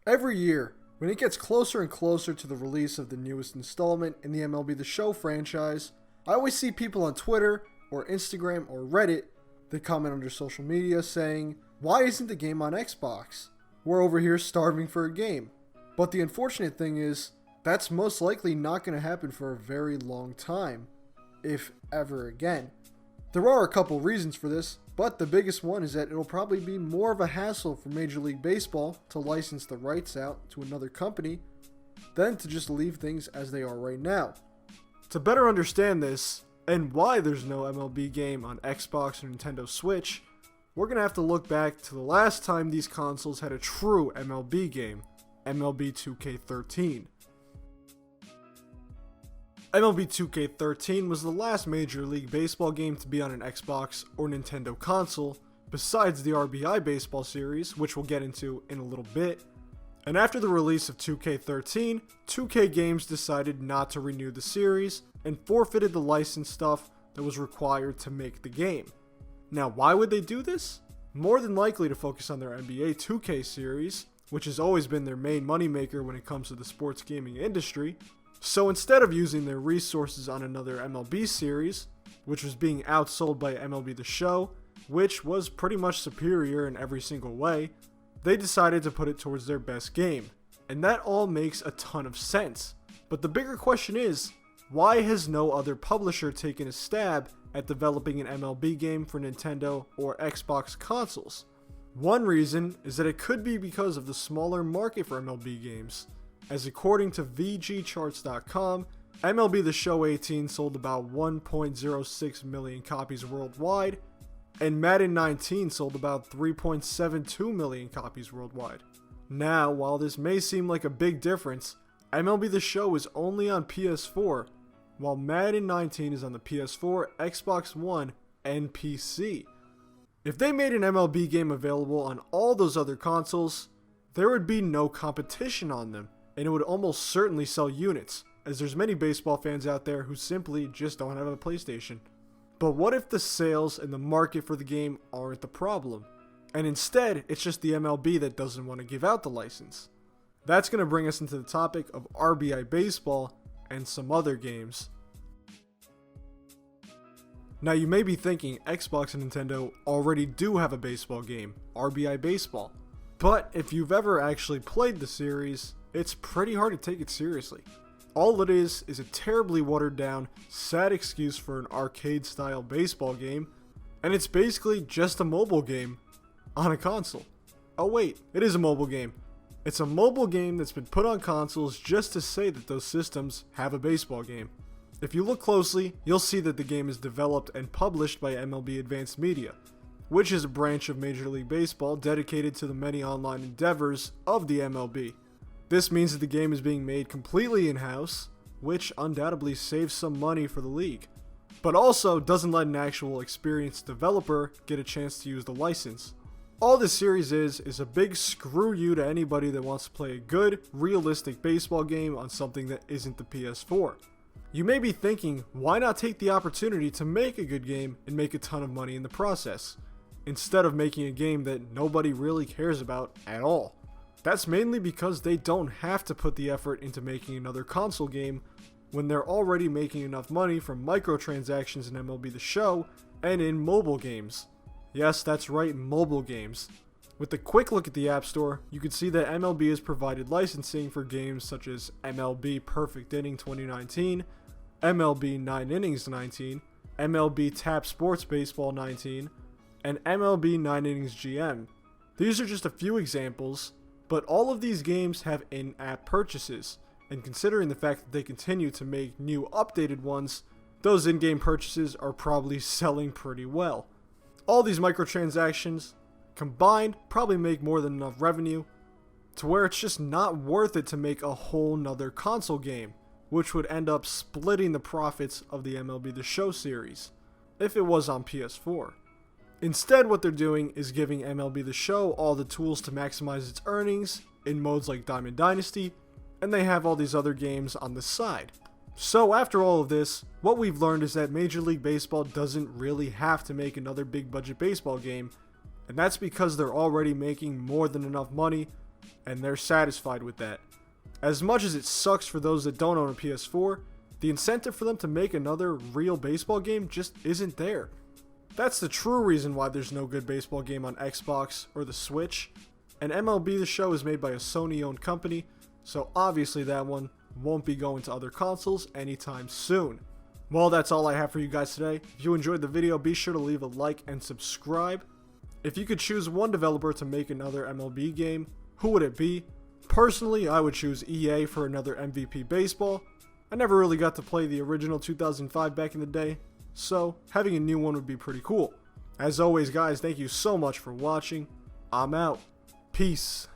Every year, when it gets closer and closer to the release of the newest installment in the MLB The Show franchise, I always see people on Twitter or Instagram or Reddit that comment under social media saying, "Why isn't the game on Xbox? We're over here starving for a game." But the unfortunate thing is, that's most likely not going to happen for a very long time, if ever again. There are a couple reasons for this, but the biggest one is that it'll probably be more of a hassle for Major League Baseball to license the rights out to another company than to just leave things as they are right now. To better understand this, and why there's no MLB game on Xbox or Nintendo Switch, we're going to have to look back to the last time these consoles had a true MLB game, MLB 2K13. MLB 2K13 was the last Major League Baseball game to be on an Xbox or Nintendo console, besides the RBI Baseball series, which we'll get into in a little bit. And after the release of 2K13, 2K Games decided not to renew the series and forfeited the license stuff that was required to make the game. Now, why would they do this? More than likely to focus on their NBA 2K series, which has always been their main moneymaker when it comes to the sports gaming industry. So instead of using their resources on another MLB series, which was being outsold by MLB The Show, which was pretty much superior in every single way, they decided to put it towards their best game. And that all makes a ton of sense. But the bigger question is, why has no other publisher taken a stab at developing an MLB game for Nintendo or Xbox consoles? One reason is that it could be because of the smaller market for MLB games, as according to VGCharts.com, MLB The Show 18 sold about 1.06 million copies worldwide, and Madden 19 sold about 3.72 million copies worldwide. Now, while this may seem like a big difference, MLB The Show is only on PS4, while Madden 19 is on the PS4, Xbox One, and PC. If they made an MLB game available on all those other consoles, there would be no competition on them, and it would almost certainly sell units, as there's many baseball fans out there who simply just don't have a PlayStation. But what if the sales and the market for the game aren't the problem, and instead it's just the MLB that doesn't want to give out the license? That's going to bring us into the topic of RBI Baseball and some other games. Now you may be thinking Xbox and Nintendo already do have a baseball game, RBI Baseball. But if you've ever actually played the series, it's pretty hard to take it seriously. All it is a terribly watered down, sad excuse for an arcade style baseball game, and it's basically just a mobile game on a console. Oh wait, it is a mobile game. It's a mobile game that's been put on consoles just to say that those systems have a baseball game. If you look closely, you'll see that the game is developed and published by MLB Advanced Media, which is a branch of Major League Baseball dedicated to the many online endeavors of the MLB. This means that the game is being made completely in-house, which undoubtedly saves some money for the league, but also doesn't let an actual experienced developer get a chance to use the license. All this series is a big screw you to anybody that wants to play a good, realistic baseball game on something that isn't the PS4. You may be thinking, why not take the opportunity to make a good game and make a ton of money in the process, instead of making a game that nobody really cares about at all? That's mainly because they don't have to put the effort into making another console game when they're already making enough money from microtransactions in MLB The Show and in mobile games. Yes, that's right, mobile games. With a quick look at the App Store, you can see that MLB has provided licensing for games such as MLB Perfect Inning 2019, MLB 9 Innings 19, MLB Tap Sports Baseball 19, and MLB 9 Innings GM. These are just a few examples, but all of these games have in-app purchases, and considering the fact that they continue to make new updated ones, those in-game purchases are probably selling pretty well. All these microtransactions combined probably make more than enough revenue to where it's just not worth it to make a whole nother console game, which would end up splitting the profits of the MLB The Show series, if it was on PS4. Instead, what they're doing is giving MLB The Show all the tools to maximize its earnings in modes like Diamond Dynasty, and they have all these other games on the side. So after all of this, what we've learned is that Major League Baseball doesn't really have to make another big budget baseball game, and that's because they're already making more than enough money and they're satisfied with that. As much as it sucks for those that don't own a PS4, the incentive for them to make another real baseball game just isn't there. That's the true reason why there's no good baseball game on Xbox or the Switch. And MLB The Show is made by a Sony-owned company, so obviously that one won't be going to other consoles anytime soon. Well, that's all I have for you guys today. If you enjoyed the video, be sure to leave a like and subscribe. If you could choose one developer to make another MLB game, who would it be? Personally, I would choose EA for another MVP Baseball. I never really got to play the original 2005 back in the day, so having a new one would be pretty cool. As always, guys, thank you so much for watching. I'm out. Peace.